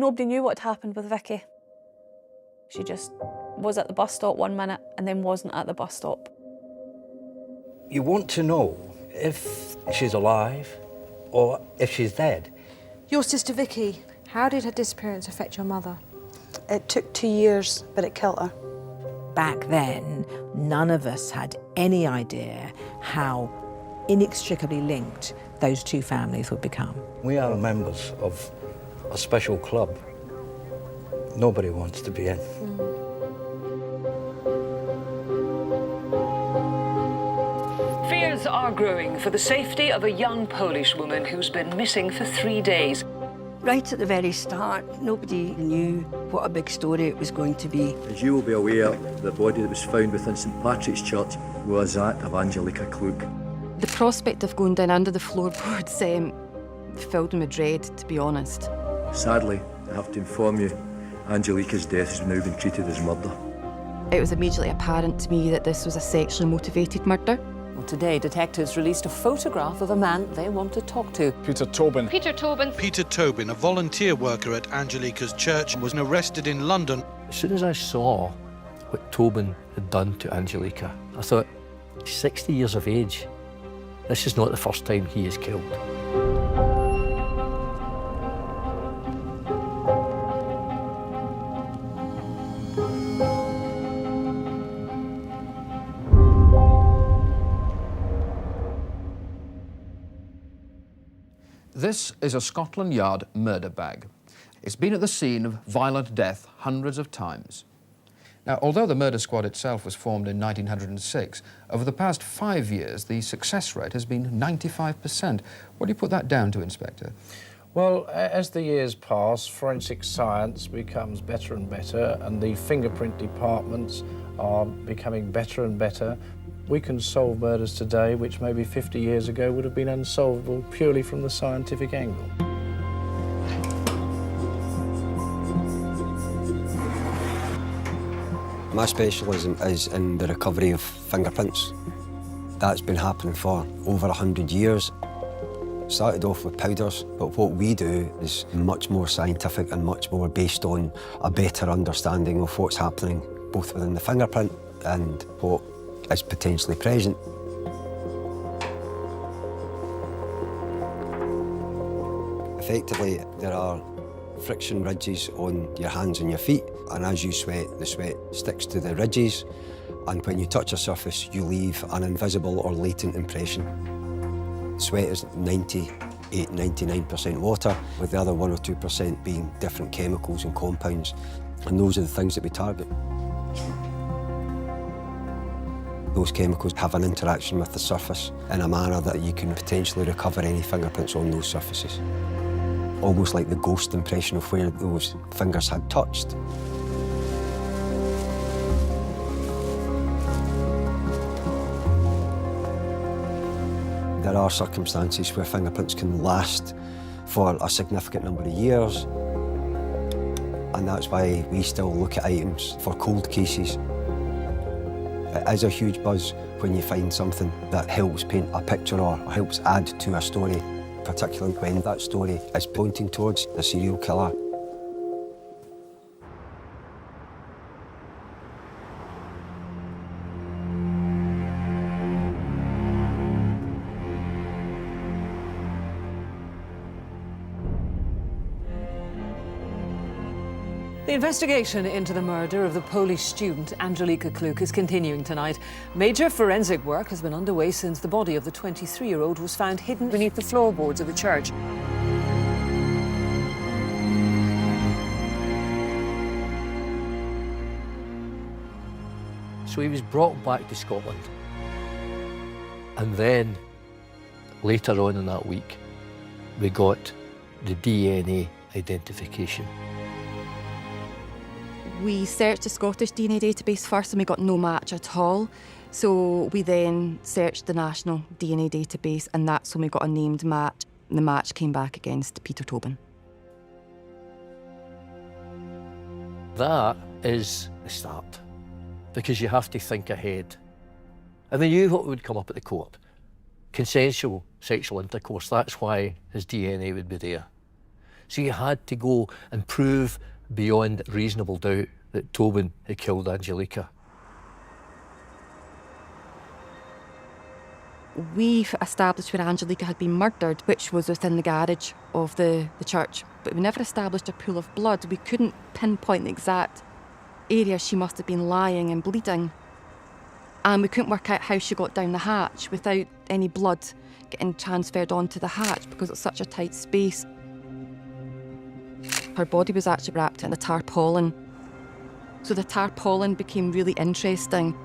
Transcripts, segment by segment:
nobody knew what had happened with Vicki. She just was at the bus stop 1 minute and then wasn't at the bus stop. You want to know if she's alive or if she's dead. Your sister Vicki, how did her disappearance affect your mother? It took 2 years, but it killed her. Back then, none of us had any idea how inextricably linked those two families would become. We are members of a special club nobody wants to be in. Fears are growing for the safety of a young Polish woman who's been missing for 3 days. Right at the very start, nobody knew what a big story it was going to be. As you will be aware, the body that was found within St Patrick's Church was that of Angelica Klug. The prospect of going down under the floorboards filled me with dread, to be honest. Sadly, I have to inform you, Angelica's death has now been treated as murder. It was immediately apparent to me that this was a sexually motivated murder. Well, today, detectives released a photograph of a man they want to talk to. Peter Tobin. Peter Tobin. Peter Tobin, a volunteer worker at Angelica's church, was arrested in London. As soon as I saw what Tobin had done to Angelica, I thought, he's 60 years of age. This is not the first time he is killed. This is a Scotland Yard murder bag. It's been at the scene of violent death hundreds of times. Now, although the murder squad itself was formed in 1906, over the past 5 years, the success rate has been 95%. What do you put that down to, Inspector? Well, as the years pass, forensic science becomes better and better, and the fingerprint departments are becoming better and better. We can solve murders today which maybe 50 years ago would have been unsolvable purely from the scientific angle. My specialism is in the recovery of fingerprints. That's been happening for over 100 years. Started off with powders, but what we do is much more scientific and much more based on a better understanding of what's happening both within the fingerprint and what is potentially present. Effectively, there are friction ridges on your hands and your feet, and as you sweat, the sweat sticks to the ridges, and when you touch a surface, you leave an invisible or latent impression. Sweat is 98–99% water, with the other 1 or 2% being different chemicals and compounds, and those are the things that we target. Those chemicals have an interaction with the surface in a manner that you can potentially recover any fingerprints on those surfaces. Almost like the ghost impression of where those fingers had touched. There are circumstances where fingerprints can last for a significant number of years, and that's why we still look at items for cold cases. It is a huge buzz when you find something that helps paint a picture or helps add to a story, particularly when that story is pointing towards a serial killer. The investigation into the murder of the Polish student Angelica Klug is continuing tonight. Major forensic work has been underway since the body of the 23-year-old was found hidden beneath the floorboards of a church. So he was brought back to Scotland. And then, later on in that week, we got the DNA identification. We searched the Scottish DNA database first and we got no match at all. So we then searched the national DNA database and that's when we got a named match. And the match came back against Peter Tobin. That is the start, because you have to think ahead. And they knew what would come up at the court. Consensual sexual intercourse, that's why his DNA would be there. So you had to go and prove beyond reasonable doubt that Tobin had killed Angelica. We established where Angelica had been murdered, which was within the garage of the church, but we never established a pool of blood. We couldn't pinpoint the exact area she must have been lying and bleeding. And we couldn't work out how she got down the hatch without any blood getting transferred onto the hatch because it's such a tight space. Her body was actually wrapped in a tarpaulin. So the tarpaulin became really interesting.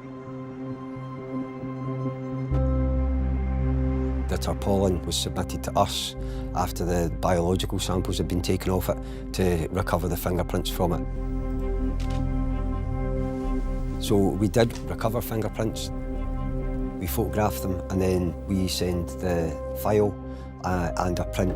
The tarpaulin was submitted to us after the biological samples had been taken off it to recover the fingerprints from it. So we did recover fingerprints, we photographed them, and then we send the file and a print.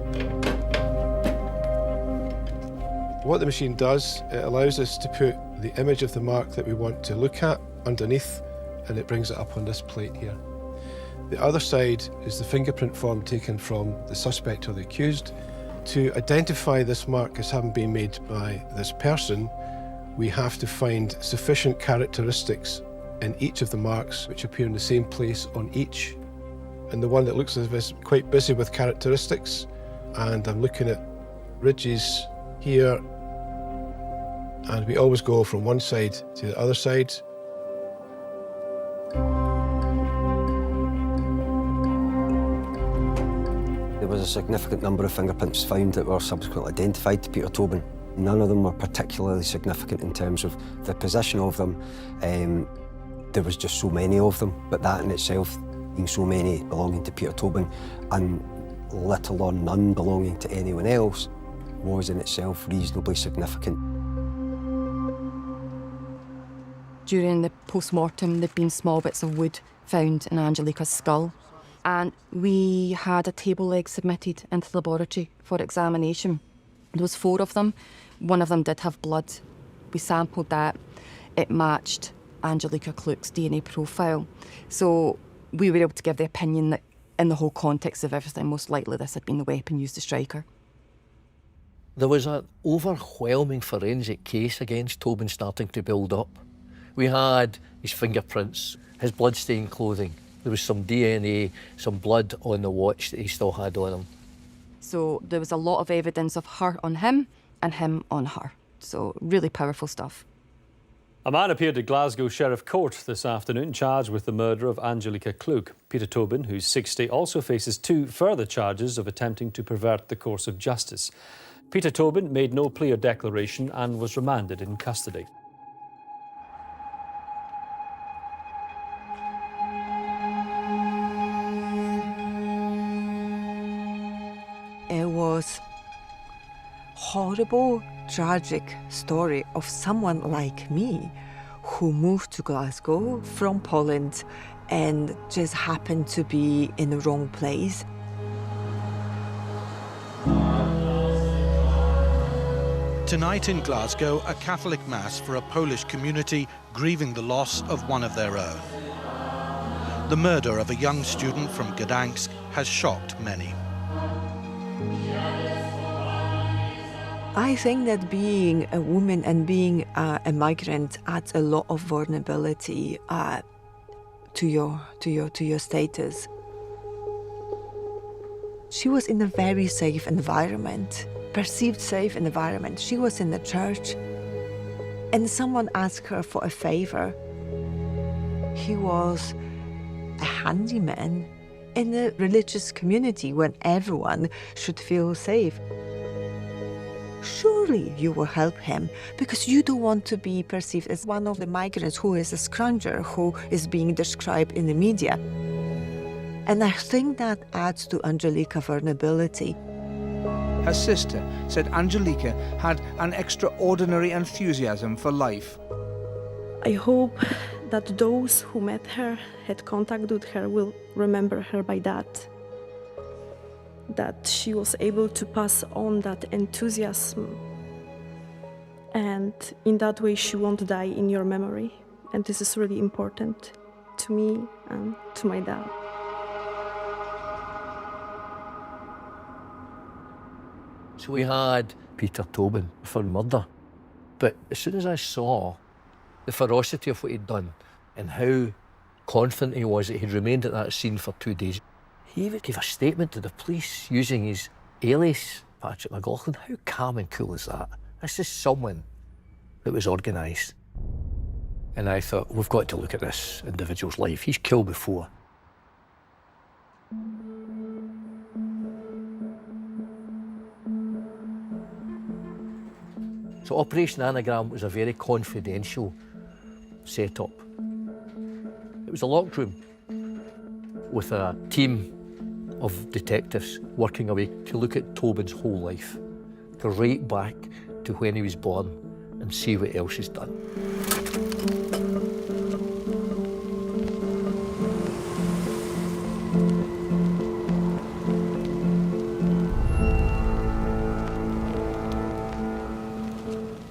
What the machine does, it allows us to put the image of the mark that we want to look at underneath, and it brings it up on this plate here. The other side is the fingerprint form taken from the suspect or the accused. To identify this mark as having been made by this person, we have to find sufficient characteristics in each of the marks which appear in the same place on each. And the one that looks as if it's quite busy with characteristics, and I'm looking at ridges here, and we always go from one side to the other side. There was a significant number of fingerprints found that were subsequently identified to Peter Tobin. None of them were particularly significant in terms of the position of them. There was just so many of them, but that in itself, being so many belonging to Peter Tobin and little or none belonging to anyone else, was in itself reasonably significant. During the post-mortem, there'd been small bits of wood found in Angelica's skull. And we had a table leg submitted into the laboratory for examination. There was 4 of them. One of them did have blood. We sampled that. It matched Angelica Kluck's DNA profile. So we were able to give the opinion that in the whole context of everything, most likely this had been the weapon used to strike her. There was an overwhelming forensic case against Tobin starting to build up. We had his fingerprints, his blood-stained clothing. There was some DNA, some blood on the watch that he still had on him. So there was a lot of evidence of her on him and him on her. So really powerful stuff. A man appeared at Glasgow Sheriff Court this afternoon charged with the murder of Angelica Kluck. Peter Tobin, who's 60, also faces 2 further charges of attempting to pervert the course of justice. Peter Tobin made no plea or declaration and was remanded in custody. It was horrible, tragic story of someone like me who moved to Glasgow from Poland and just happened to be in the wrong place. Tonight in Glasgow, a Catholic Mass for a Polish community grieving the loss of one of their own. The murder of a young student from Gdansk has shocked many. I think that being a woman and being a migrant adds a lot of vulnerability to your status. She was in a very safe environment, perceived safe environment. She was in the church, and someone asked her for a favor. He was a handyman in a religious community when everyone should feel safe. Surely you will help him because you don't want to be perceived as one of the migrants who is a scrounger, who is being described in the media. And I think that adds to Angelica's vulnerability. Her sister said Angelica had an extraordinary enthusiasm for life. I hope that those who met her, had contact with her, will remember her by that. That she was able to pass on that enthusiasm. And in that way, she won't die in your memory. And this is really important to me and to my dad. So we had Peter Tobin for murder. But as soon as I saw the ferocity of what he'd done and how confident he was that he'd remained at that scene for 2 days, he even gave a statement to the police using his alias, Patrick McLaughlin. How calm and cool is that? That's just someone that was organised. And I thought, we've got to look at this individual's life. He's killed before. So Operation Anagram was a very confidential setup. It was a locked room with a team of detectives working away to look at Tobin's whole life, go right back to when he was born and see what else he's done.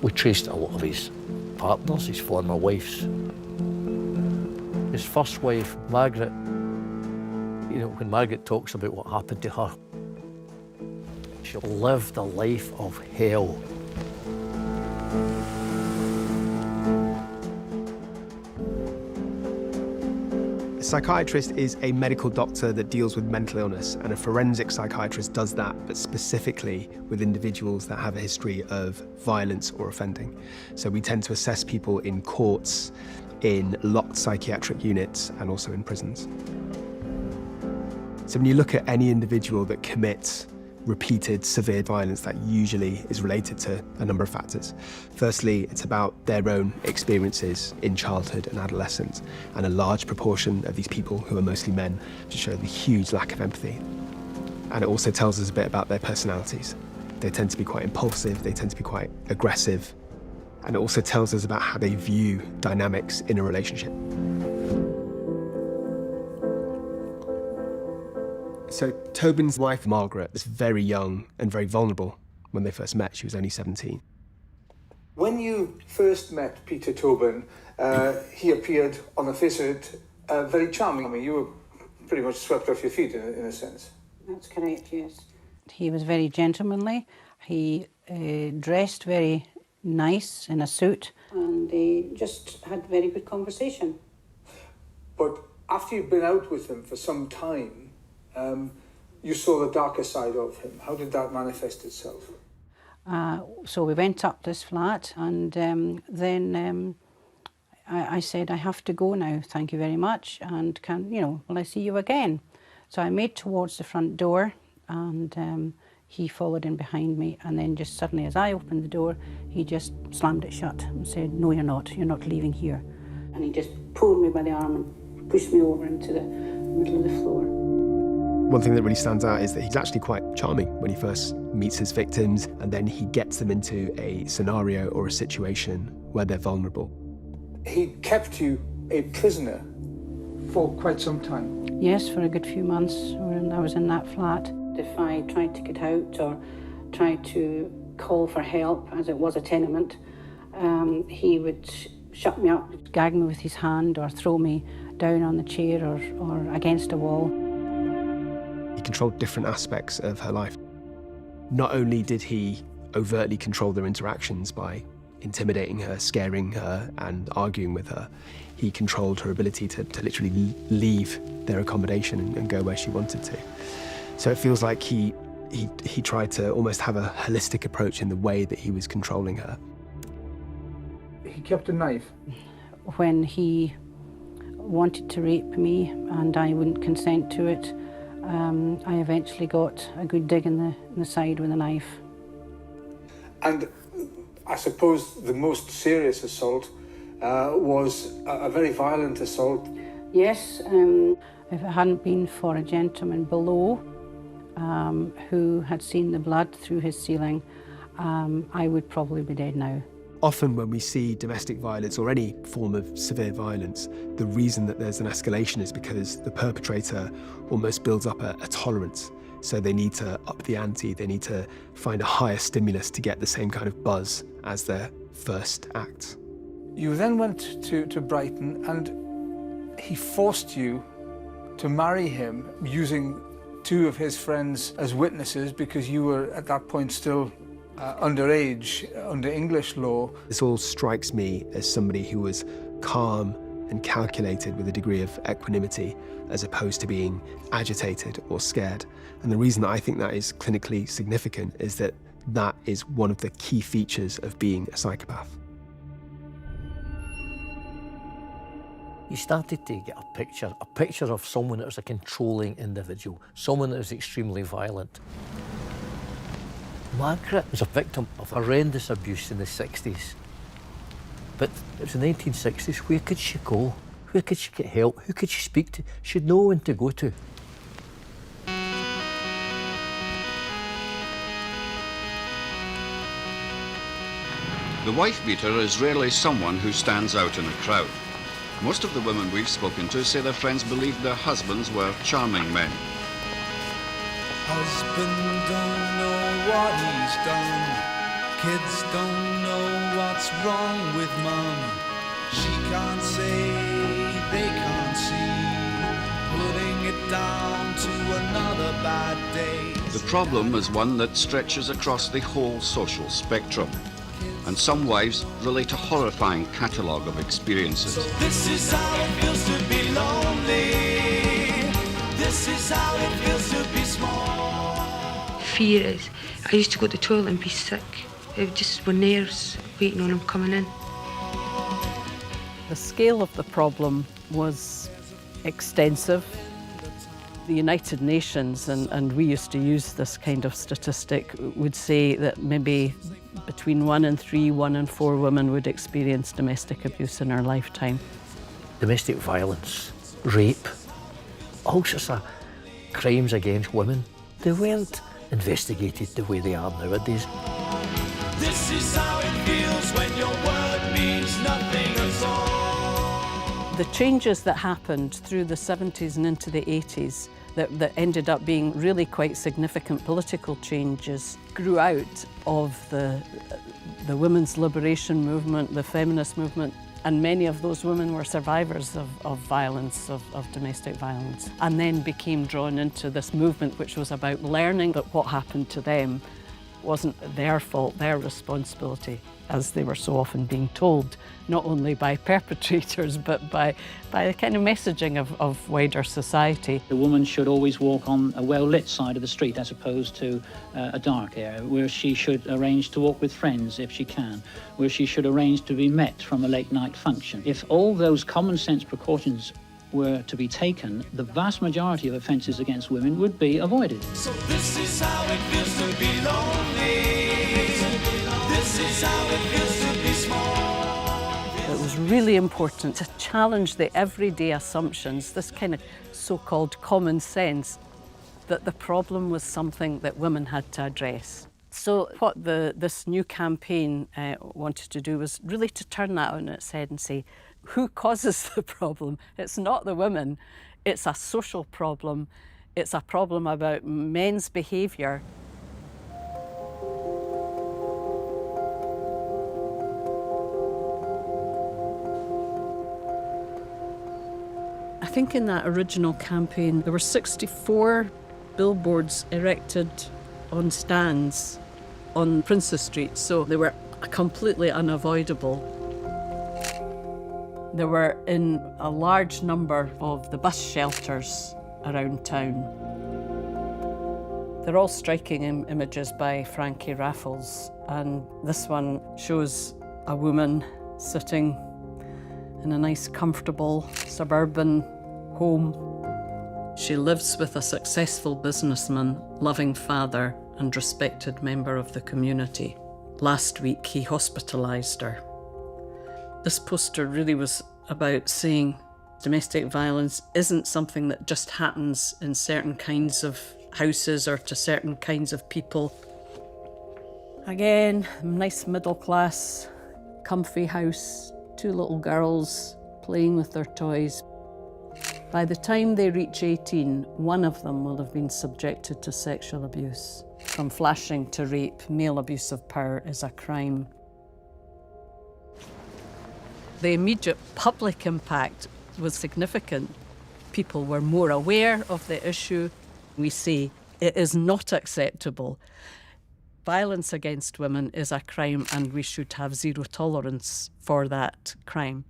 We traced a lot of his partners, his former wives. His first wife, Margaret, you know, when Margaret talks about what happened to her, she lived a life of hell. A psychiatrist is a medical doctor that deals with mental illness, and a forensic psychiatrist does that, but specifically with individuals that have a history of violence or offending. So we tend to assess people in courts, in locked psychiatric units, and also in prisons. So when you look at any individual that commits repeated severe violence, that usually is related to a number of factors. Firstly, it's about their own experiences in childhood and adolescence, and a large proportion of these people, who are mostly men, just show the huge lack of empathy. And it also tells us a bit about their personalities. They tend to be quite impulsive, they tend to be quite aggressive, and it also tells us about how they view dynamics in a relationship. So Tobin's wife, Margaret, was very young and very vulnerable when they first met. She was only 17. When you first met Peter Tobin, he appeared on the face of it very charming. I mean, you were pretty much swept off your feet in a sense. That's correct, yes. He was very gentlemanly. He dressed very nice in a suit, and they just had very good conversation. But after you'd been out with him for some time, you saw the darker side of him. How did that manifest itself? So we went up this flat, and then I said, I have to go now, thank you very much, and will I see you again? So I made towards the front door, and he followed in behind me, and then just suddenly as I opened the door, he just slammed it shut and said, no, you're not leaving here. And he just pulled me by the arm and pushed me over into the middle of the floor. One thing that really stands out is that he's actually quite charming when he first meets his victims, and then he gets them into a scenario or a situation where they're vulnerable. He kept you a prisoner for quite some time. Yes, for a good few months when I was in that flat. If I tried to get out or tried to call for help, as it was a tenement, he would shut me up, gag me with his hand, or throw me down on the chair or against a wall. He controlled different aspects of her life. Not only did he overtly control their interactions by intimidating her, scaring her, and arguing with her, he controlled her ability to literally leave their accommodation and go where she wanted to. So it feels like he tried to almost have a holistic approach in the way that he was controlling her. He kept a knife. When he wanted to rape me and I wouldn't consent to it, I eventually got a good dig in the side with a knife. And I suppose the most serious assault was a very violent assault. Yes, if it hadn't been for a gentleman below who had seen the blood through his ceiling, I would probably be dead now. Often when we see domestic violence or any form of severe violence, the reason that there's an escalation is because the perpetrator almost builds up a tolerance. So they need to up the ante, they need to find a higher stimulus to get the same kind of buzz as their first act. You then went to Brighton, and he forced you to marry him using two of his friends as witnesses because you were at that point still underage under English law. This all strikes me as somebody who was calm and calculated with a degree of equanimity as opposed to being agitated or scared. And the reason that I think that is clinically significant is that that is one of the key features of being a psychopath. You started to get a picture of someone that was a controlling individual, someone that was extremely violent. Margaret was a victim of horrendous abuse in the 60s. But it was the 1960s. Where could she go? Where could she get help? Who could she speak to? She had no one to go to. The wife beater is rarely someone who stands out in a crowd. Most of the women we've spoken to say their friends believed their husbands were charming men. Husband don't know what he's done. Kids don't know what's wrong with mum. She can't say, they can't see. Putting it down to another bad day. The problem is one that stretches across the whole social spectrum. And some wives relate a horrifying catalogue of experiences. So this is how it feels to be lonely. This is how it feels to be small. Fear is, I used to go to the toilet and be sick. It just were nerves waiting on him coming in. The scale of the problem was extensive. The United Nations, and we used to use this kind of statistic, would say that maybe between 1 in 3, 1 in 4 women would experience domestic abuse in their lifetime. Domestic violence, rape, all sorts of crimes against women, they weren't investigated the way they are nowadays. This is how it feels when your word means nothing at all. The changes that happened through the 70s and into the 80s that ended up being really quite significant political changes grew out of the women's liberation movement, the feminist movement, and many of those women were survivors of violence, of domestic violence, and then became drawn into this movement which was about learning that what happened to them wasn't their fault, their responsibility, as they were so often being told, not only by perpetrators, but by the kind of messaging of wider society. The woman should always walk on a well-lit side of the street as opposed to a dark area, where she should arrange to walk with friends if she can, where she should arrange to be met from a late-night function. If all those common-sense precautions were to be taken, the vast majority of offences against women would be avoided. So this is how it feels to be lonely. This is how it feels to be small. It was really important to challenge the everyday assumptions, this kind of so-called common sense, that the problem was something that women had to address. So what this new campaign wanted to do was really to turn that on its head and say, who causes the problem? It's not the women, it's a social problem, it's a problem about men's behaviour. I think in that original campaign there were 64 billboards erected on stands on Princess Street, so they were completely unavoidable. They were in a large number of the bus shelters around town. They're all striking images by Frankie Raffles, and this one shows a woman sitting in a nice, comfortable suburban home. She lives with a successful businessman, loving father, and respected member of the community. Last week, he hospitalised her. This poster really was about saying domestic violence isn't something that just happens in certain kinds of houses or to certain kinds of people. Again, nice middle class, comfy house, 2 little girls playing with their toys. By the time they reach 18, one of them will have been subjected to sexual abuse. From flashing to rape, male abuse of power is a crime. The immediate public impact was significant. People were more aware of the issue. We say it is not acceptable. Violence against women is a crime and we should have zero tolerance for that crime.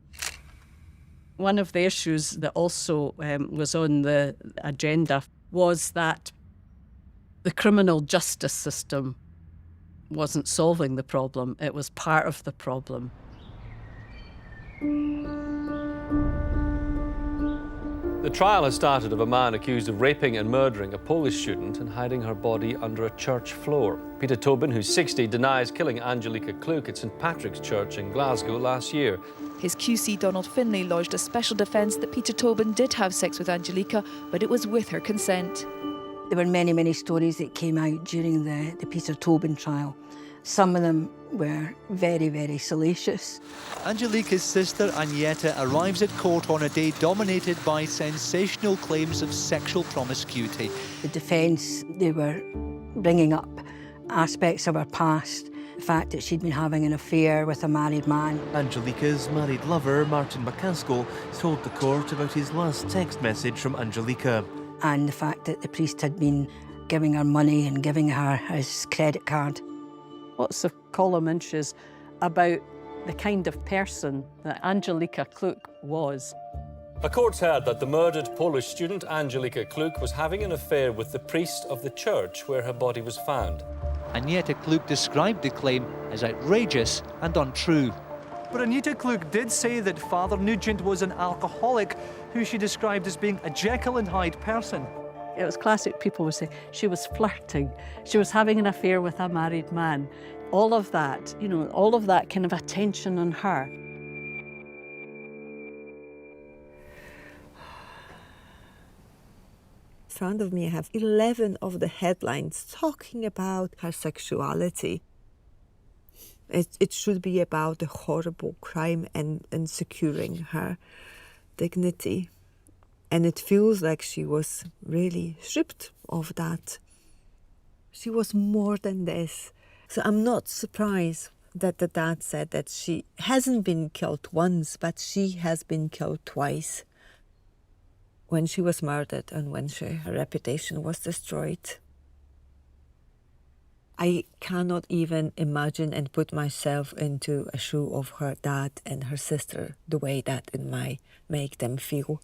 One of the issues that also was on the agenda was that the criminal justice system wasn't solving the problem, it was part of the problem. The trial has started of a man accused of raping and murdering a Polish student and hiding her body under a church floor. Peter Tobin, who's 60, denies killing Angelica Kluke at St Patrick's Church in Glasgow last year. His QC Donald Finlay lodged a special defence that Peter Tobin did have sex with Angelica, but it was with her consent. There were many, many stories that came out during the Peter Tobin trial. Some of them were very, very salacious. Angelica's sister Agneta arrives at court on a day dominated by sensational claims of sexual promiscuity. The defence, they were bringing up aspects of her past, the fact that she'd been having an affair with a married man. Angelica's married lover, Martin McCaskill, told the court about his last text message from Angelica. And the fact that the priest had been giving her money and giving her his credit card. Lots of column inches about the kind of person that Angelica Kluke was. A court's heard that the murdered Polish student Angelica Kluke was having an affair with the priest of the church where her body was found. Agneta Kluke described the claim as outrageous and untrue. But Agneta Kluke did say that Father Nugent was an alcoholic who she described as being a Jekyll and Hyde person. It was classic, people would say she was flirting, she was having an affair with a married man. All of that, you know, all of that kind of attention on her. In front of me, I have 11 of the headlines talking about her sexuality. It should be about a horrible crime and securing her dignity. And it feels like she was really stripped of that. She was more than this. So I'm not surprised that the dad said that she hasn't been killed once, but she has been killed twice. When she was murdered and when her reputation was destroyed. I cannot even imagine and put myself into a shoe of her dad and her sister, the way that it might make them feel.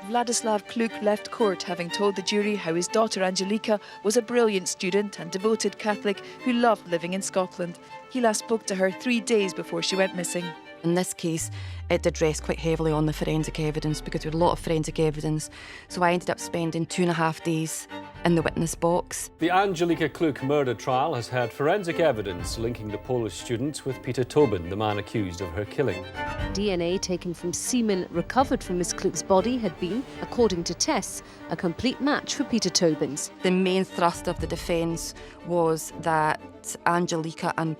Vladislav Kluke left court having told the jury how his daughter Angelica was a brilliant student and devoted Catholic who loved living in Scotland. He last spoke to her 3 days before she went missing. In this case, it did rest quite heavily on the forensic evidence because there was a lot of forensic evidence. So I ended up spending 2.5 days in the witness box. The Angelica Kluke murder trial has had forensic evidence linking the Polish students with Peter Tobin, the man accused of her killing. DNA taken from semen recovered from Miss Kluke's body had been, according to tests, a complete match for Peter Tobin's. The main thrust of the defence was that Angelica and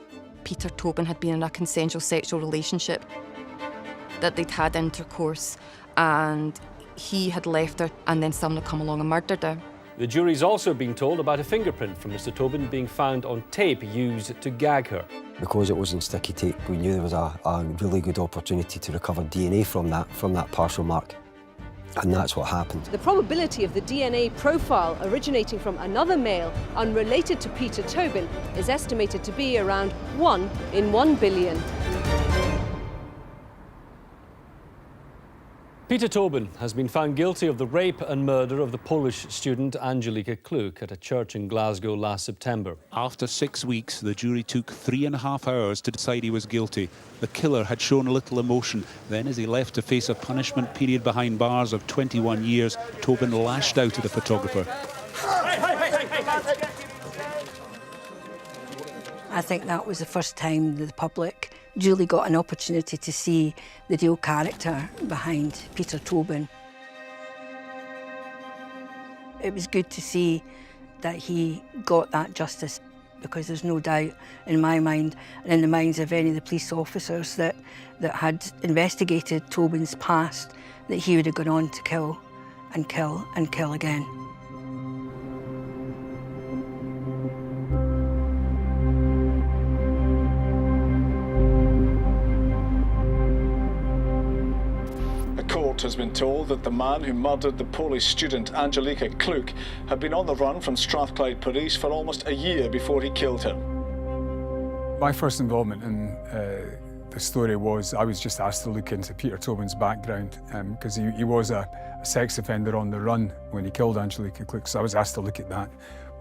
Peter Tobin had been in a consensual sexual relationship, that they'd had intercourse and he had left her and then someone had come along and murdered her. The jury's also been told about a fingerprint from Mr Tobin being found on tape used to gag her. Because it wasn't sticky tape, we knew there was a really good opportunity to recover DNA from that partial mark. And that's what happened. The probability of the DNA profile originating from another male unrelated to Peter Tobin is estimated to be around 1 in 1 billion. Peter Tobin has been found guilty of the rape and murder of the Polish student Angelica Kluke at a church in Glasgow last September. After 6 weeks, the jury took 3.5 hours to decide he was guilty. The killer had shown little emotion. Then, as he left to face a punishment period behind bars of 21 years, Tobin lashed out at the photographer. I think that was the first time the public duly got an opportunity to see the real character behind Peter Tobin. It was good to see that he got that justice, because there's no doubt in my mind and in the minds of any of the police officers that had investigated Tobin's past, that he would have gone on to kill and kill and kill again. Court court has been told that the man who murdered the Polish student Angelica Kluk had been on the run from Strathclyde Police for almost a year before he killed her. My first involvement in the story was I was just asked to look into Peter Tobin's background because he was a sex offender on the run when he killed Angelica Kluk, so I was asked to look at that,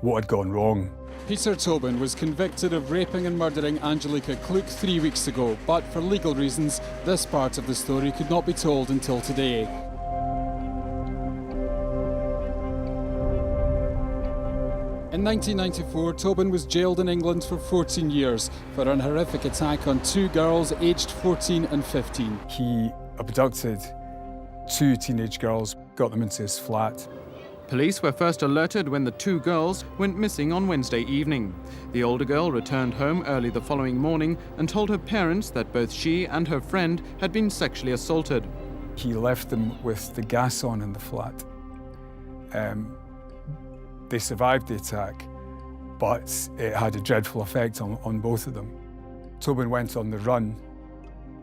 what had gone wrong. Peter Tobin was convicted of raping and murdering Angelica Kluk 3 weeks ago, but for legal reasons, this part of the story could not be told until today. In 1994, Tobin was jailed in England for 14 years for an horrific attack on 2 girls aged 14 and 15. He abducted 2 teenage girls, got them into his flat. Police were first alerted when the 2 girls went missing on Wednesday evening. The older girl returned home early the following morning and told her parents that both she and her friend had been sexually assaulted. He left them with the gas on in the flat. They survived the attack, but it had a dreadful effect on both of them. Tobin went on the run.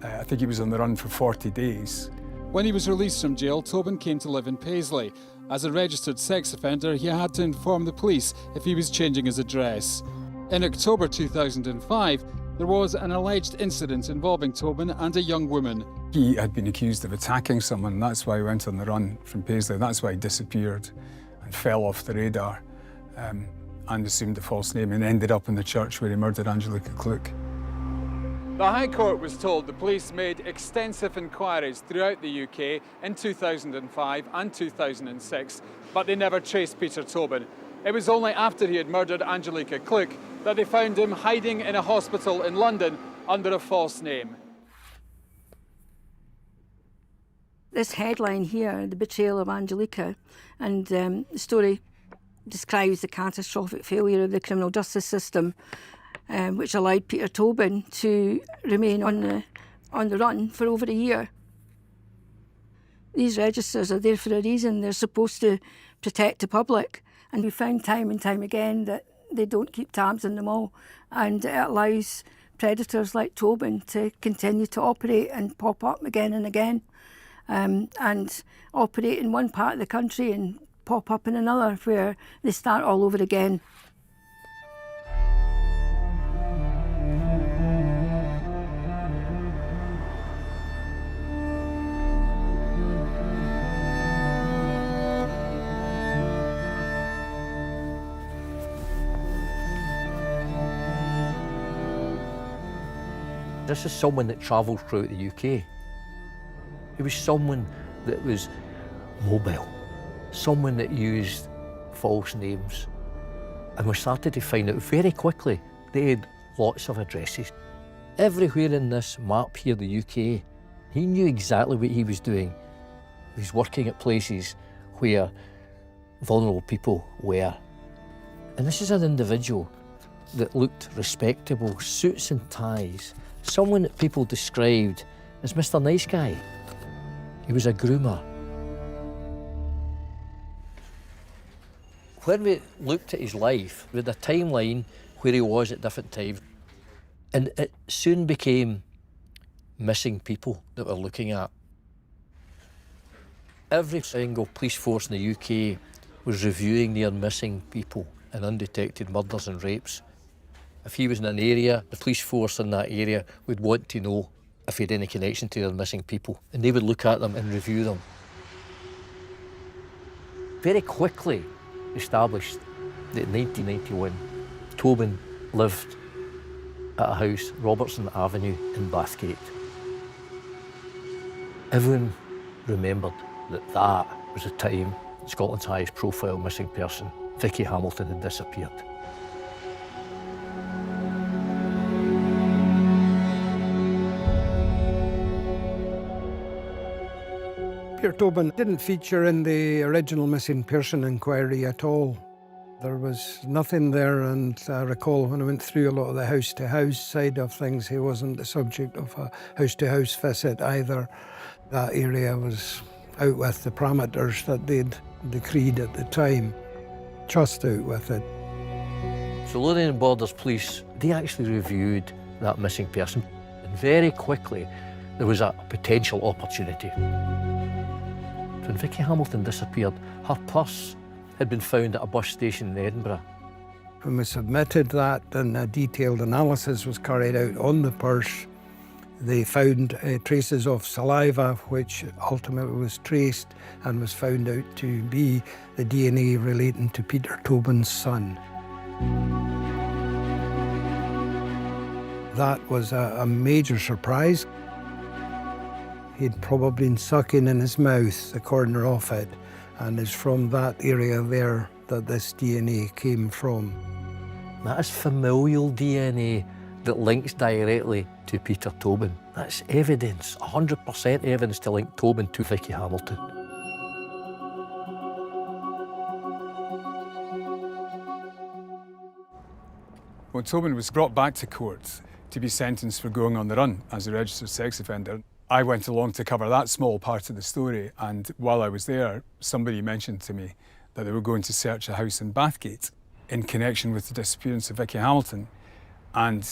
I think he was on the run for 40 days. When he was released from jail, Tobin came to live in Paisley. As a registered sex offender, he had to inform the police if he was changing his address. In October 2005, there was an alleged incident involving Tobin and a young woman. He had been accused of attacking someone, and that's why he went on the run from Paisley. That's why he disappeared and fell off the radar and assumed a false name and ended up in the church where he murdered Angelica Kluk. The High Court was told the police made extensive inquiries throughout the UK in 2005 and 2006, but they never traced Peter Tobin. It was only after he had murdered Angelica Kluk that they found him hiding in a hospital in London under a false name. This headline here, The Betrayal of Angelica, and the story describes the catastrophic failure of the criminal justice system, which allowed Peter Tobin to remain on the run for over a year. These registers are there for a reason. They're supposed to protect the public, and we found time and time again that they don't keep tabs on them all, and it allows predators like Tobin to continue to operate and pop up again and again, and operate in one part of the country and pop up in another where they start all over again. This is someone that travelled throughout the UK. He was someone that was mobile, someone that used false names. And we started to find out very quickly they had lots of addresses. Everywhere in this map here, the UK, he knew exactly what he was doing. He was working at places where vulnerable people were. And this is an individual that looked respectable, suits and ties, someone that people described as Mr. Nice Guy. He was a groomer. When we looked at his life, we had a timeline where he was at different times. And it soon became missing people that we're looking at. Every single police force in the UK was reviewing their missing people and undetected murders and rapes. If he was in an area, the police force in that area would want to know if he had any connection to their missing people, and they would look at them and review them. Very quickly established that in 1991, Tobin lived at a house, Robertson Avenue in Bathgate. Everyone remembered that that was the time Scotland's highest profile missing person, Vicki Hamilton, had disappeared. Peter Tobin didn't feature in the original missing person inquiry at all. There was nothing there, and I recall when I went through a lot of the house-to-house side of things, he wasn't the subject of a house-to-house visit either. That area was out with the parameters that they'd decreed at the time, just out with it. So Lothian Borders Police, they actually reviewed that missing person, and very quickly there was a potential opportunity. When Vicki Hamilton disappeared, her purse had been found at a bus station in Edinburgh. When we submitted that and a detailed analysis was carried out on the purse, they found traces of saliva, which ultimately was traced and was found out to be the DNA relating to Peter Tobin's son. That was a major surprise. He'd probably been sucking in his mouth the corner of it, and it's from that area there that this DNA came from. That is familial DNA that links directly to Peter Tobin. That's evidence, 100% evidence to link Tobin to Vicki Hamilton. When Tobin was brought back to court to be sentenced for going on the run as a registered sex offender, I went along to cover that small part of the story, and while I was there, somebody mentioned to me that they were going to search a house in Bathgate in connection with the disappearance of Vicki Hamilton. And,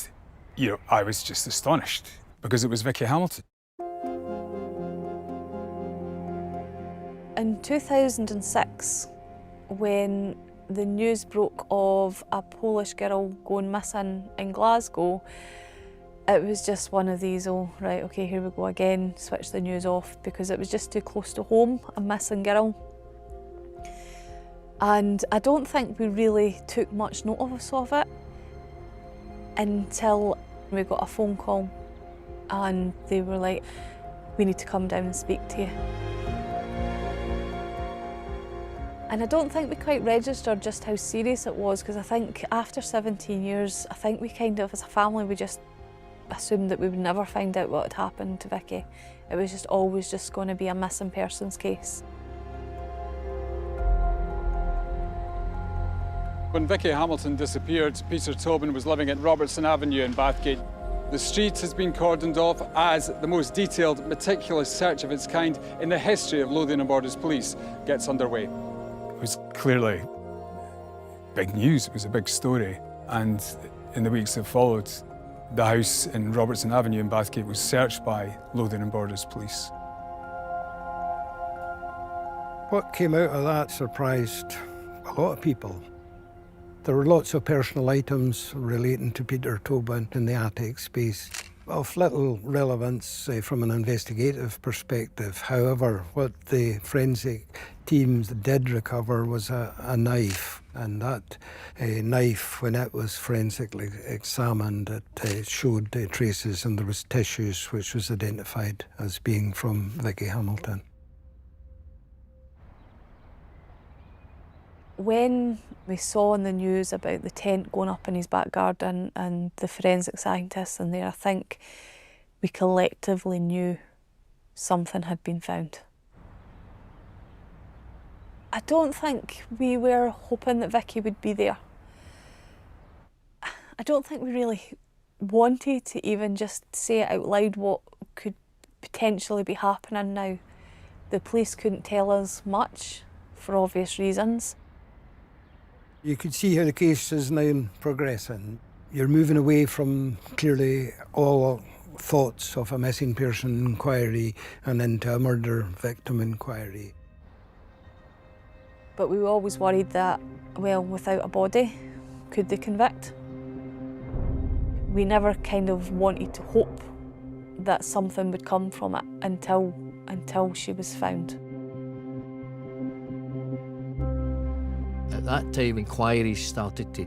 you know, I was just astonished because it was Vicki Hamilton. In 2006, when the news broke of a Polish girl going missing in Glasgow, it was just one of these, oh, right, okay, here we go again, switch the news off, because it was just too close to home, a missing girl. And I don't think we really took much notice of it until we got a phone call and they were like, we need to come down and speak to you. And I don't think we quite registered just how serious it was, because I think after 17 years, I think we kind of, as a family, we just assumed that we would never find out what had happened to Vicki. It was just always just going to be a missing persons case. When Vicki Hamilton disappeared, Peter Tobin was living at Robertson Avenue in Bathgate. The street has been cordoned off as the most detailed, meticulous search of its kind in the history of Lothian and Borders Police gets underway. It was clearly big news, it was a big story, and in the weeks that followed, the house in Robertson Avenue in Bathgate was searched by Lothian and Borders Police. What came out of that surprised a lot of people. There were lots of personal items relating to Peter Tobin in the attic space, of little relevance from an investigative perspective. However, what the forensic teams did recover was a knife, and that knife, when it was forensically examined, it showed traces, and there was tissues which was identified as being from Vicki Hamilton. When we saw in the news about the tent going up in his back garden and the forensic scientists in there, I think we collectively knew something had been found. I don't think we were hoping that Vicki would be there. I don't think we really wanted to even just say out loud what could potentially be happening now. The police couldn't tell us much for obvious reasons. You could see how the case is now progressing. You're moving away from clearly all thoughts of a missing person inquiry and into a murder victim inquiry. But we were always worried that, well, without a body, could they convict? We never kind of wanted to hope that something would come from it until she was found. At that time, inquiries started to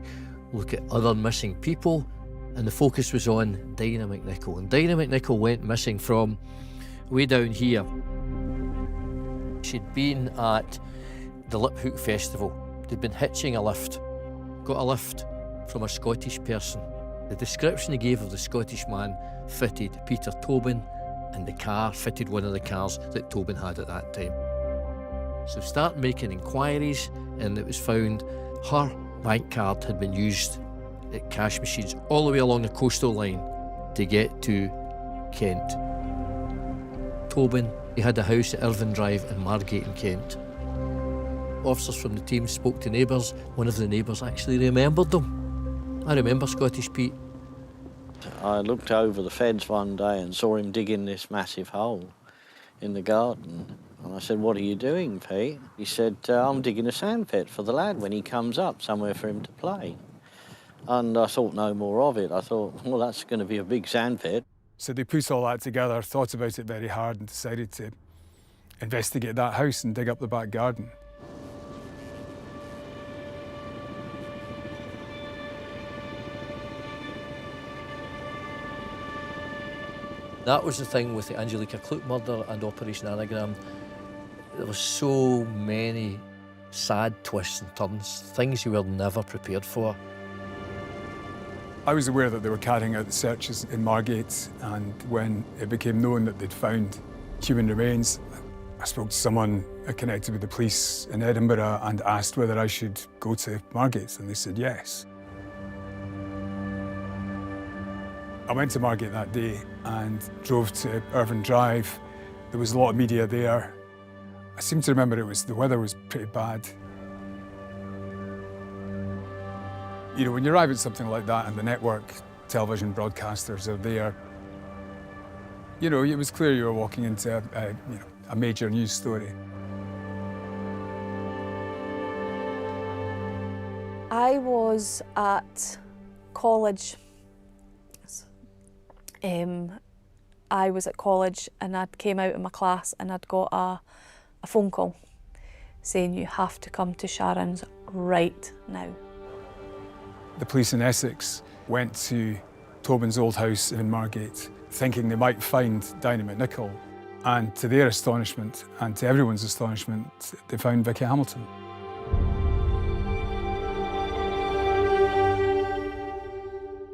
look at other missing people, and the focus was on Dinah McNichol. And Dinah McNichol went missing from way down here. She'd been at the Lip Hook Festival. They'd been hitching a lift, got a lift from a Scottish person. The description he gave of the Scottish man fitted Peter Tobin, and the car fitted one of the cars that Tobin had at that time. So start making inquiries, and it was found her bank card had been used at cash machines all the way along the coastal line to get to Kent. Tobin, he had a house at Irvine Drive in Margate in Kent. Officers from the team spoke to neighbours. One of the neighbours actually remembered them. I remember Scottish Pete. I looked over the fence one day and saw him digging this massive hole in the garden. And I said, what are you doing, Pete? He said, I'm digging a sand pit for the lad when he comes up, somewhere for him to play. And I thought no more of it. I thought, well, that's going to be a big sand pit. So they put all that together, thought about it very hard and decided to investigate that house and dig up the back garden. That was the thing with the Angelica Klook murder and Operation Anagram. There were so many sad twists and turns, things you were never prepared for. I was aware that they were carrying out the searches in Margate, and when it became known that they'd found human remains, I spoke to someone connected with the police in Edinburgh and asked whether I should go to Margate, and they said yes. I went to Margate that day and drove to Irvine Drive. There was a lot of media there. I seem to remember the weather was pretty bad. You know, when you arrive at something like that and the network television broadcasters are there, you know, it was clear you were walking into a major news story. I was at college. I was at college and I'd came out of my class and I'd got a phone call saying you have to come to Sharon's right now. The police in Essex went to Tobin's old house in Margate thinking they might find Dynamite Nickel, and to their astonishment and to everyone's astonishment, they found Vicki Hamilton.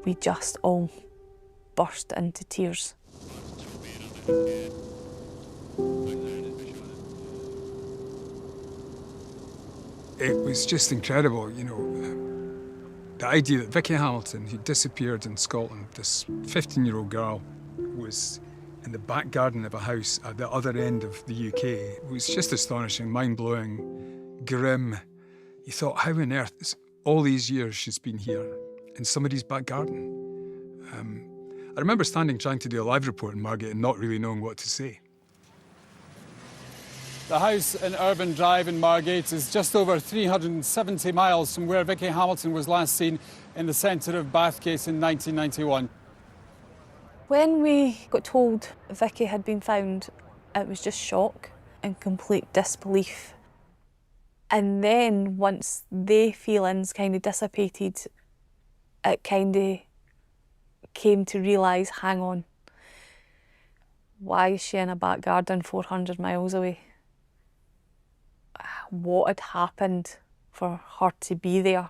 We just all burst into tears. It was just incredible, you know, the idea that Vicki Hamilton, who disappeared in Scotland, this 15-year-old girl, was in the back garden of a house at the other end of the UK. It was just astonishing, mind-blowing, grim. You thought, how on earth, all these years she's been here in somebody's back garden? I remember standing trying to do a live report in Margate and not really knowing what to say. The house in Irvine Drive in Margate is just over 370 miles from where Vicki Hamilton was last seen in the centre of Bathgate in 1991. When we got told Vicki had been found, it was just shock and complete disbelief. And then once the feelings kind of dissipated, it kind of came to realise, hang on, why is she in a back garden 400 miles away? What had happened for her to be there?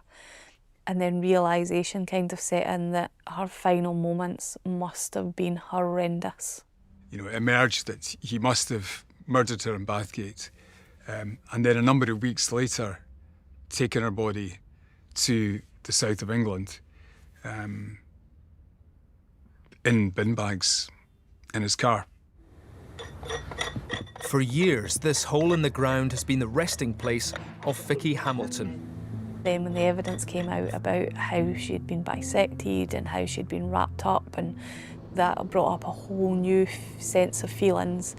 And then realisation kind of set in that her final moments must have been horrendous. You know, it emerged that he must have murdered her in Bathgate, and then a number of weeks later taken her body to the south of England in bin bags in his car. For years, this hole in the ground has been the resting place of Vicki Hamilton. Then when the evidence came out about how she'd been bisected and how she'd been wrapped up, and that brought up a whole new sense of feelings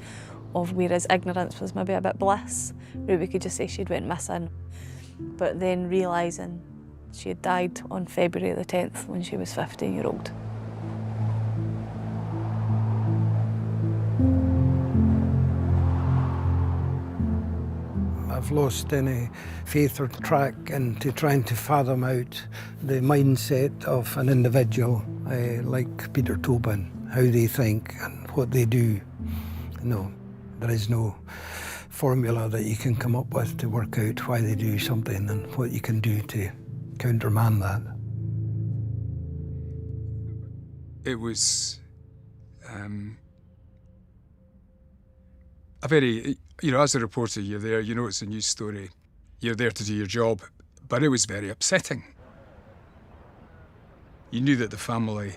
of, whereas ignorance was maybe a bit bliss, where we could just say she'd went missing. But then realising she had died on February the 10th when she was 15-year-old. I've lost any faith or track into trying to fathom out the mindset of an individual like Peter Tobin, how they think and what they do. No, there is no formula that you can come up with to work out why they do something and what you can do to countermand that. It was a very, you know, as a reporter, you're there, you know it's a news story, you're there to do your job, but it was very upsetting. You knew that the family,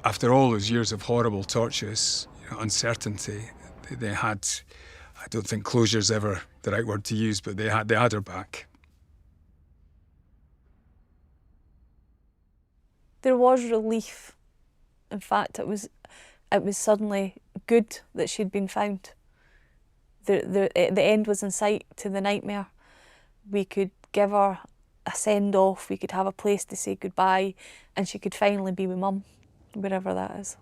after all those years of horrible tortures, you know, uncertainty, they had, I don't think closure's ever the right word to use, but they had her back. There was relief. In fact, it was suddenly good that she'd been found. The end was in sight to the nightmare. We could give her a send-off, we could have a place to say goodbye, and she could finally be with Mum, wherever that is.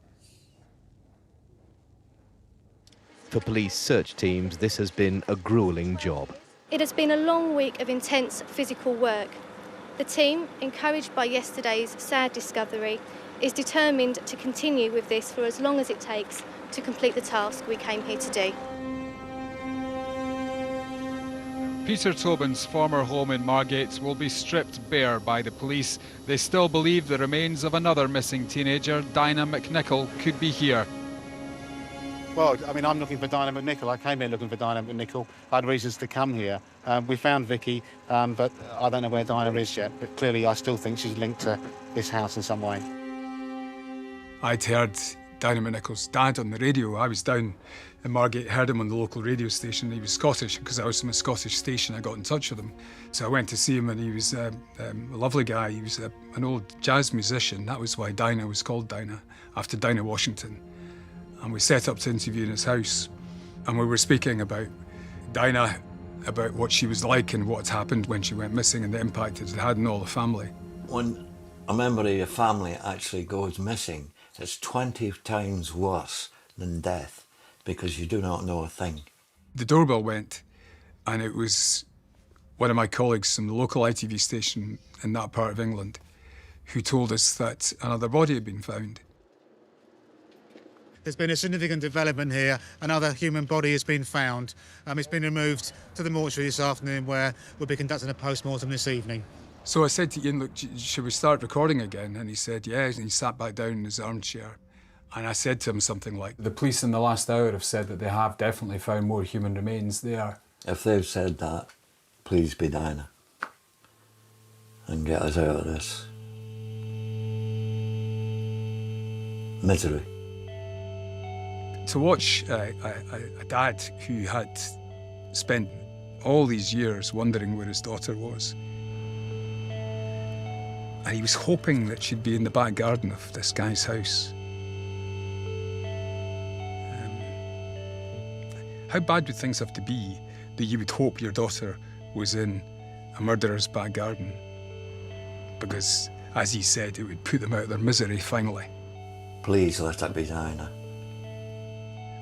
For police search teams, this has been a gruelling job. It has been a long week of intense physical work. The team, encouraged by yesterday's sad discovery, is determined to continue with this for as long as it takes to complete the task we came here to do. Peter Tobin's former home in Margate will be stripped bare by the police. They still believe the remains of another missing teenager, Dinah McNichol, could be here. Well, I mean, I'm looking for Dinah McNichol. I came here looking for Dinah McNichol. I had reasons to come here. We found Vicki, but I don't know where Dinah is yet. But clearly, I still think she's linked to this house in some way. I'd heard Dinah McNichol's dad on the radio. I was down in Margate, heard him on the local radio station. He was Scottish, because I was from a Scottish station. I got in touch with him. So I went to see him, and he was a lovely guy. He was an old jazz musician. That was why Dinah was called Dinah, after Dinah Washington. And we set up to interview in his house. And we were speaking about Dinah, about what she was like and what had happened when she went missing and the impact it had on all the family. When a member of your family actually goes missing, it's 20 times worse than death, because you do not know a thing. The doorbell went, and it was one of my colleagues from the local ITV station in that part of England who told us that another body had been found. There's been a significant development here. Another human body has been found. It's been removed to the mortuary this afternoon, where we'll be conducting a post-mortem this evening. So I said to Ian, look, should we start recording again? And he said, yes, and he sat back down in his armchair. And I said to him something like, the police in the last hour have said that they have definitely found more human remains there. If they've said that, please be Dinah and get us out of this misery. To watch a dad who had spent all these years wondering where his daughter was, and he was hoping that she'd be in the back garden of this guy's house. How bad would things have to be that you would hope your daughter was in a murderer's back garden? Because, as he said, it would put them out of their misery finally. Please let it be Dinah.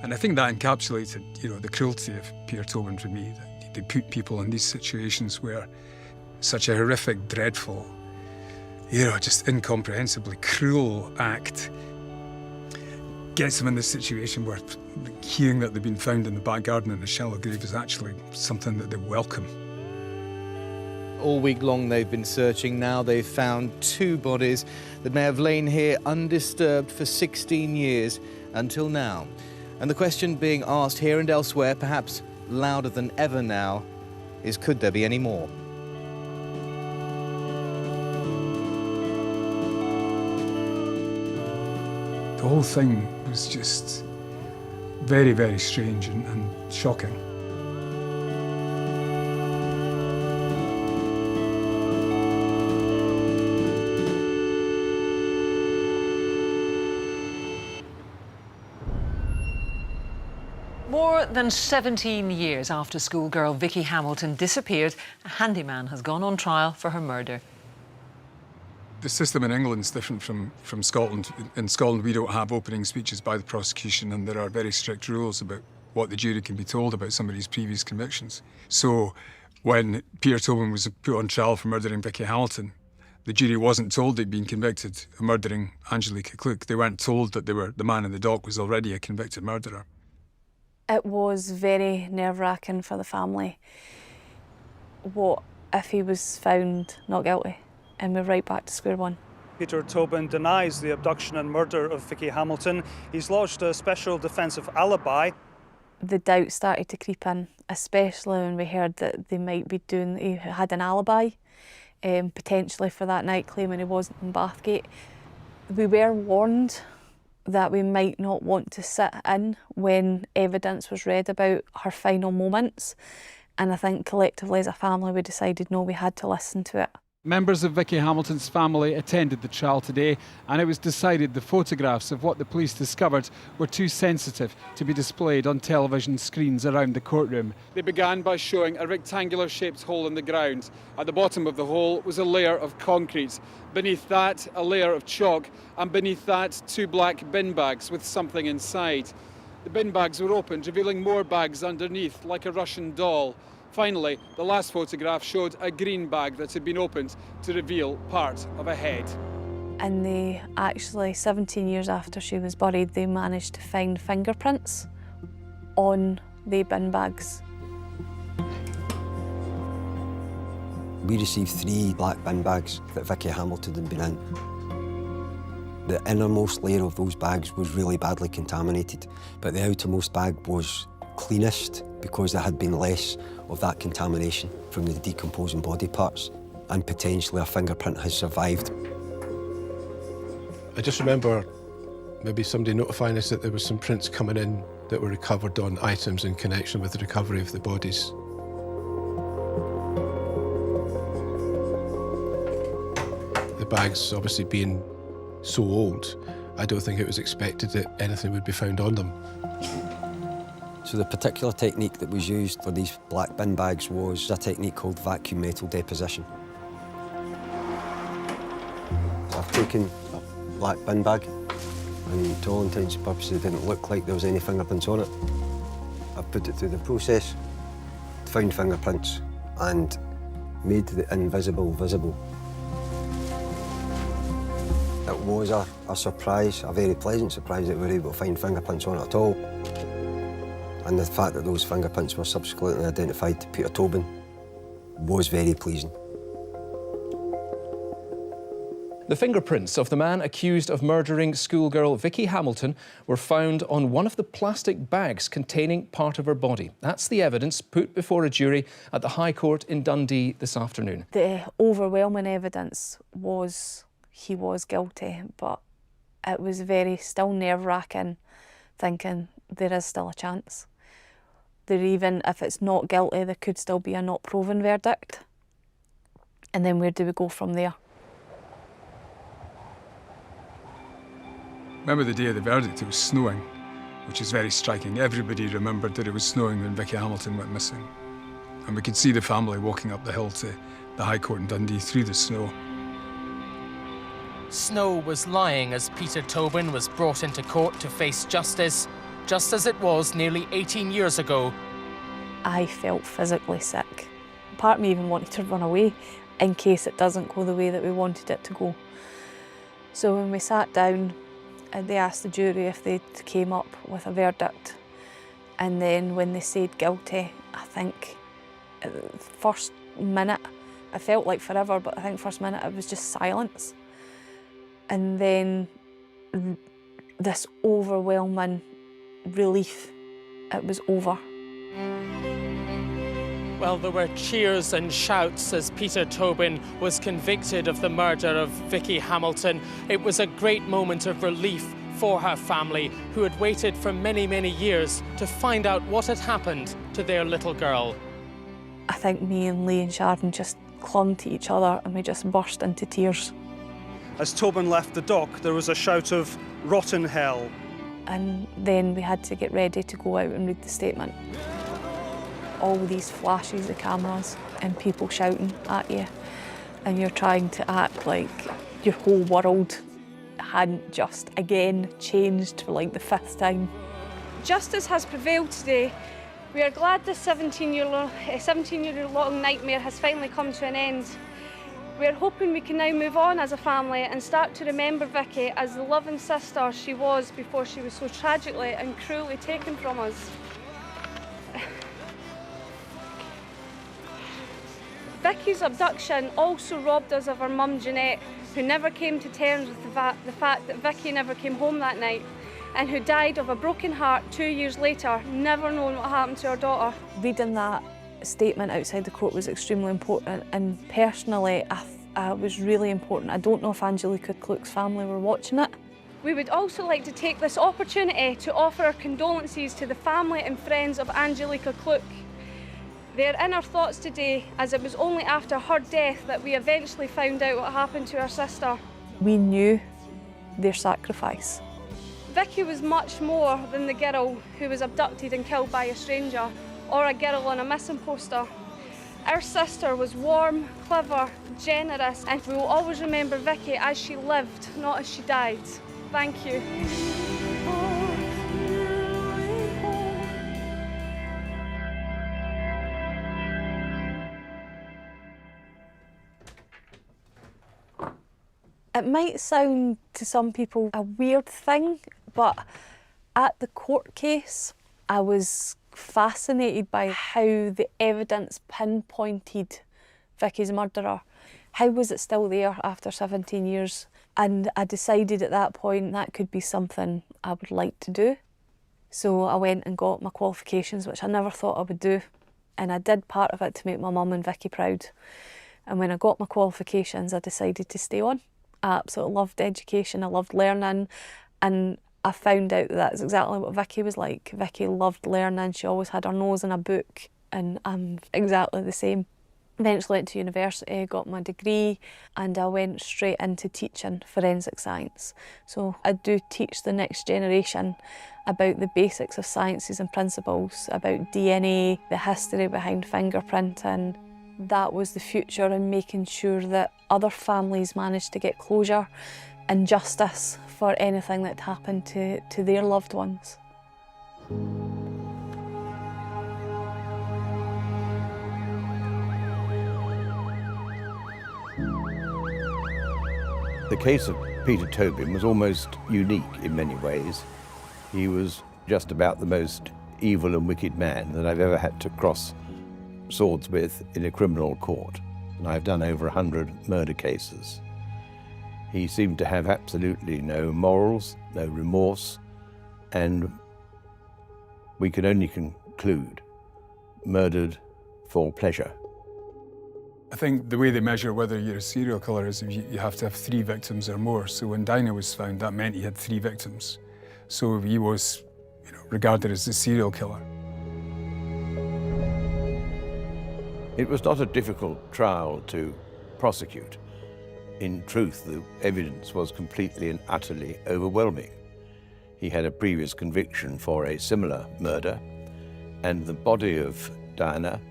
And I think that encapsulated, the cruelty of Peter Tobin for me. That they put people in these situations where such a horrific, dreadful, just incomprehensibly cruel act gets them in this situation where hearing that they've been found in the back garden in a shallow grave is actually something that they welcome. All week long they've been searching. Now they've found 2 bodies that may have lain here undisturbed for 16 years until now. And the question being asked here and elsewhere, perhaps louder than ever now, is could there be any more? The whole thing was just very, very strange and shocking. More than 17 years after schoolgirl Vicki Hamilton disappeared, a handyman has gone on trial for her murder. The system in England is different from Scotland. In Scotland, we don't have opening speeches by the prosecution, and there are very strict rules about what the jury can be told about somebody's previous convictions. So when Peter Tobin was put on trial for murdering Vicki Hamilton, the jury wasn't told they'd been convicted of murdering Angelica Kluck. They weren't told that the man in the dock was already a convicted murderer. It was very nerve-wracking for the family. What if he was found not guilty? And we're right back to square one. Peter Tobin denies the abduction and murder of Vicki Hamilton. He's lodged a special defensive alibi. The doubt started to creep in, especially when we heard that he had an alibi, potentially for that night, claiming he wasn't in Bathgate. We were warned that we might not want to sit in when evidence was read about her final moments. And I think collectively as a family we decided no, we had to listen to it. Members of Vicki Hamilton's family attended the trial today, and it was decided the photographs of what the police discovered were too sensitive to be displayed on television screens around the courtroom. They began by showing a rectangular-shaped hole in the ground. At the bottom of the hole was a layer of concrete. Beneath that, a layer of chalk, and beneath that, 2 black bin bags with something inside. The bin bags were opened, revealing more bags underneath, like a Russian doll. Finally, the last photograph showed a green bag that had been opened to reveal part of a head. And they actually, 17 years after she was buried, they managed to find fingerprints on the bin bags. We received 3 black bin bags that Vicki Hamilton had been in. The innermost layer of those bags was really badly contaminated, but the outermost bag was cleanest because there had been less of that contamination from the decomposing body parts, and potentially a fingerprint has survived. I just remember maybe somebody notifying us that there was some prints coming in that were recovered on items in connection with the recovery of the bodies. The bags obviously being so old, I don't think it was expected that anything would be found on them. So the particular technique that was used for these black bin bags was a technique called vacuum metal deposition. So I've taken a black bin bag, and to all intents and purposes it didn't look like there was any fingerprints on it. I've put it through the process, found fingerprints, and made the invisible visible. It was a surprise, a very pleasant surprise that we were able to find fingerprints on it at all. And the fact that those fingerprints were subsequently identified to Peter Tobin was very pleasing. The fingerprints of the man accused of murdering schoolgirl Vicki Hamilton were found on one of the plastic bags containing part of her body. That's the evidence put before a jury at the High Court in Dundee this afternoon. The overwhelming evidence was he was guilty, but it was still nerve-wracking, thinking there is still a chance. Even if it's not guilty, there could still be a not proven verdict. And then where do we go from there? Remember the day of the verdict, it was snowing, which is very striking. Everybody remembered that it was snowing when Vicki Hamilton went missing. And we could see the family walking up the hill to the High Court in Dundee through the snow. Snow was lying as Peter Tobin was brought into court to face justice, just as it was nearly 18 years ago. I felt physically sick. Part of me even wanted to run away in case it doesn't go the way that we wanted it to go. So when we sat down, they asked the jury if they came up with a verdict. And then when they said guilty, I think first minute, I felt like forever, but I think first minute it was just silence. And then this overwhelming relief, it was over. Well, there were cheers and shouts as Peter Tobin was convicted of the murder of Vicki Hamilton. It was a great moment of relief for her family, who had waited for many, many years to find out what had happened to their little girl. I think me and Lee and Sharon just clung to each other and we just burst into tears. As Tobin left the dock, there was a shout of "Rotten hell." And then we had to get ready to go out and read the statement. All these flashes of cameras and people shouting at you, and you're trying to act like your whole world hadn't just again changed for like the 5th time. Justice has prevailed today. We are glad this 17-year-long nightmare has finally come to an end. We are hoping we can now move on as a family and start to remember Vicki as the loving sister she was before she was so tragically and cruelly taken from us. Vicki's abduction also robbed us of our mum Jeanette, who never came to terms with the fact that Vicki never came home that night, and who died of a broken heart 2 years later, never knowing what happened to her daughter. Reading that statement outside the court was extremely important, and personally it was really important. I don't know if Angelica Klook's family were watching it. We would also like to take this opportunity to offer our condolences to the family and friends of Angelica Klook. They're in our thoughts today, as it was only after her death that we eventually found out what happened to her sister. We knew their sacrifice. Vicki was much more than the girl who was abducted and killed by a stranger, or a girl on a missing poster. Our sister was warm, clever, generous, and we will always remember Vicki as she lived, not as she died. Thank you. It might sound to some people a weird thing, but at the court case, I was fascinated by how the evidence pinpointed Vicki's murderer. How was it still there after 17 years? And I decided at that point that could be something I would like to do. So I went and got my qualifications, which I never thought I would do. And I did part of it to make my mum and Vicki proud. And when I got my qualifications, I decided to stay on. I absolutely loved education, I loved learning, and I found out that that's exactly what Vicki was like. Vicki loved learning, she always had her nose in a book, and I'm exactly the same. Eventually went to university, got my degree, and I went straight into teaching forensic science. So I do teach the next generation about the basics of sciences and principles, about DNA, the history behind fingerprinting. That was the future, in making sure that other families managed to get closure and justice for anything that happened to their loved ones. The case of Peter Tobin was almost unique in many ways. He was just about the most evil and wicked man that I've ever had to cross swords with in a criminal court. And I've done over 100 murder cases. He seemed to have absolutely no morals, no remorse, and we could only conclude murdered for pleasure. I think the way they measure whether you're a serial killer is you have to have 3 victims or more. So when Dinah was found, that meant he had 3 victims. So he was, regarded as a serial killer. It was not a difficult trial to prosecute. In truth, the evidence was completely and utterly overwhelming. He had a previous conviction for a similar murder, and the body of Diana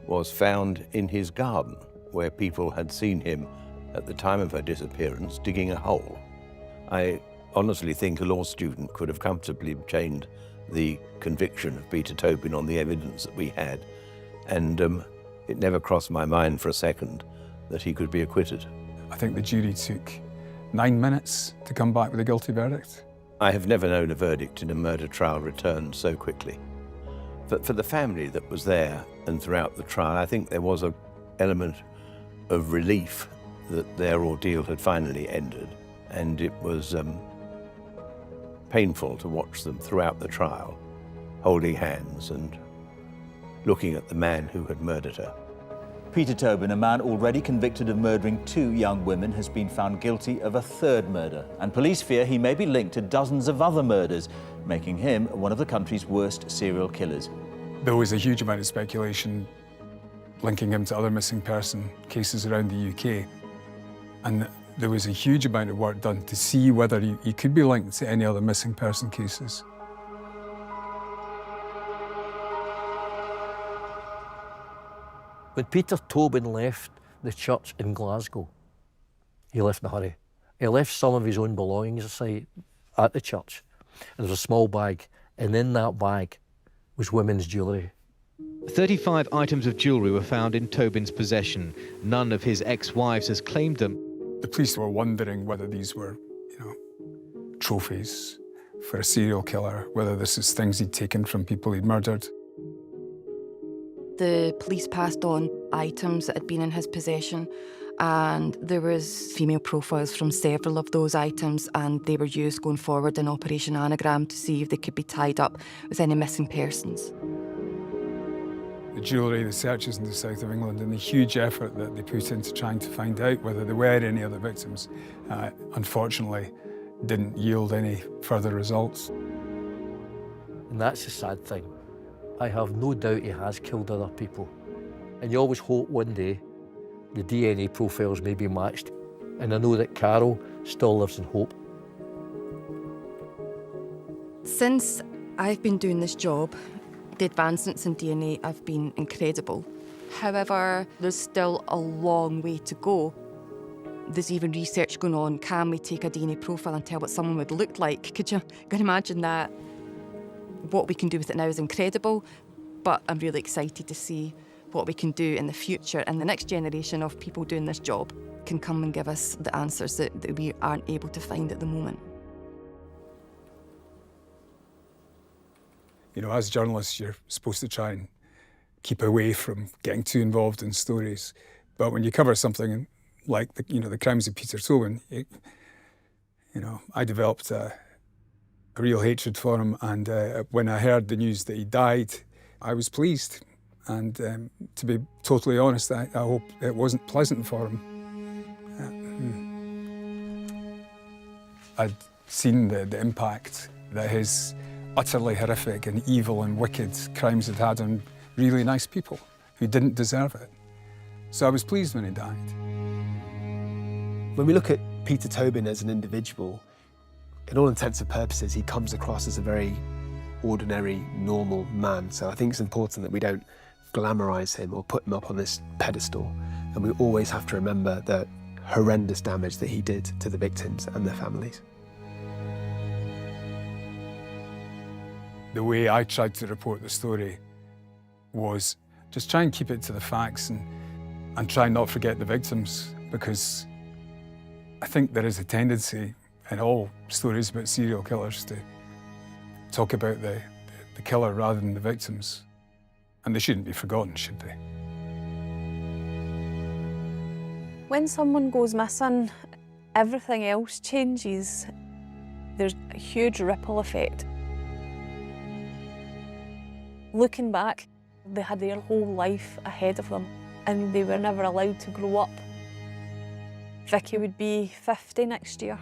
was found in his garden, where people had seen him at the time of her disappearance digging a hole. I honestly think a law student could have comfortably obtained the conviction of Peter Tobin on the evidence that we had, and it never crossed my mind for a second that he could be acquitted. I think the jury took 9 minutes to come back with a guilty verdict. I have never known a verdict in a murder trial returned so quickly. For the family that was there and throughout the trial, I think there was an element of relief that their ordeal had finally ended, and it was painful to watch them throughout the trial, holding hands and looking at the man who had murdered her. Peter Tobin, a man already convicted of murdering 2 young women, has been found guilty of a 3rd murder, and police fear he may be linked to dozens of other murders, making him one of the country's worst serial killers. There was a huge amount of speculation linking him to other missing person cases around the UK, and there was a huge amount of work done to see whether he could be linked to any other missing person cases. When Peter Tobin left the church in Glasgow, he left in a hurry. He left some of his own belongings aside at the church. And there was a small bag, and in that bag was women's jewellery. 35 items of jewellery were found in Tobin's possession. None of his ex-wives has claimed them. The police were wondering whether these were, trophies for a serial killer, whether this is things he'd taken from people he'd murdered. The police passed on items that had been in his possession, and there was female profiles from several of those items, and they were used going forward in Operation Anagram to see if they could be tied up with any missing persons. The jewellery, the searches in the south of England, and the huge effort that they put into trying to find out whether there were any other victims, unfortunately didn't yield any further results. And that's the sad thing. I have no doubt he has killed other people. And you always hope one day the DNA profiles may be matched. And I know that Carol still lives in hope. Since I've been doing this job, the advancements in DNA have been incredible. However, there's still a long way to go. There's even research going on. Can we take a DNA profile and tell what someone would look like? Can you imagine that? What we can do with it now is incredible, but I'm really excited to see what we can do in the future, and the next generation of people doing this job can come and give us the answers that we aren't able to find at the moment. You know, as journalists, you're supposed to try and keep away from getting too involved in stories. But when you cover something like the crimes of Peter Tobin, I developed a real hatred for him. And when I heard the news that he died, I was pleased. And to be totally honest, I hope it wasn't pleasant for him. I'd seen the impact that his utterly horrific and evil and wicked crimes had had on really nice people who didn't deserve it. So I was pleased when he died. When we look at Peter Tobin as an individual, in all intents and purposes, he comes across as a very ordinary, normal man. So I think it's important that we don't glamorise him or put him up on this pedestal. And we always have to remember the horrendous damage that he did to the victims and their families. The way I tried to report the story was just try and keep it to the facts and try and not forget the victims, because I think there is a tendency in all stories about serial killers to talk about the killer rather than the victims. And they shouldn't be forgotten, should they? When someone goes missing, everything else changes. There's a huge ripple effect. Looking back, they had their whole life ahead of them and they were never allowed to grow up. Vicki would be 50 next year.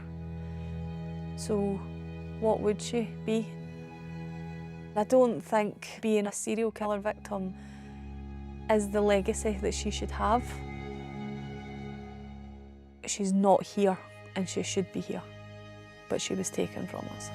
So what would she be? I don't think being a serial killer victim is the legacy that she should have. She's not here and she should be here, but she was taken from us.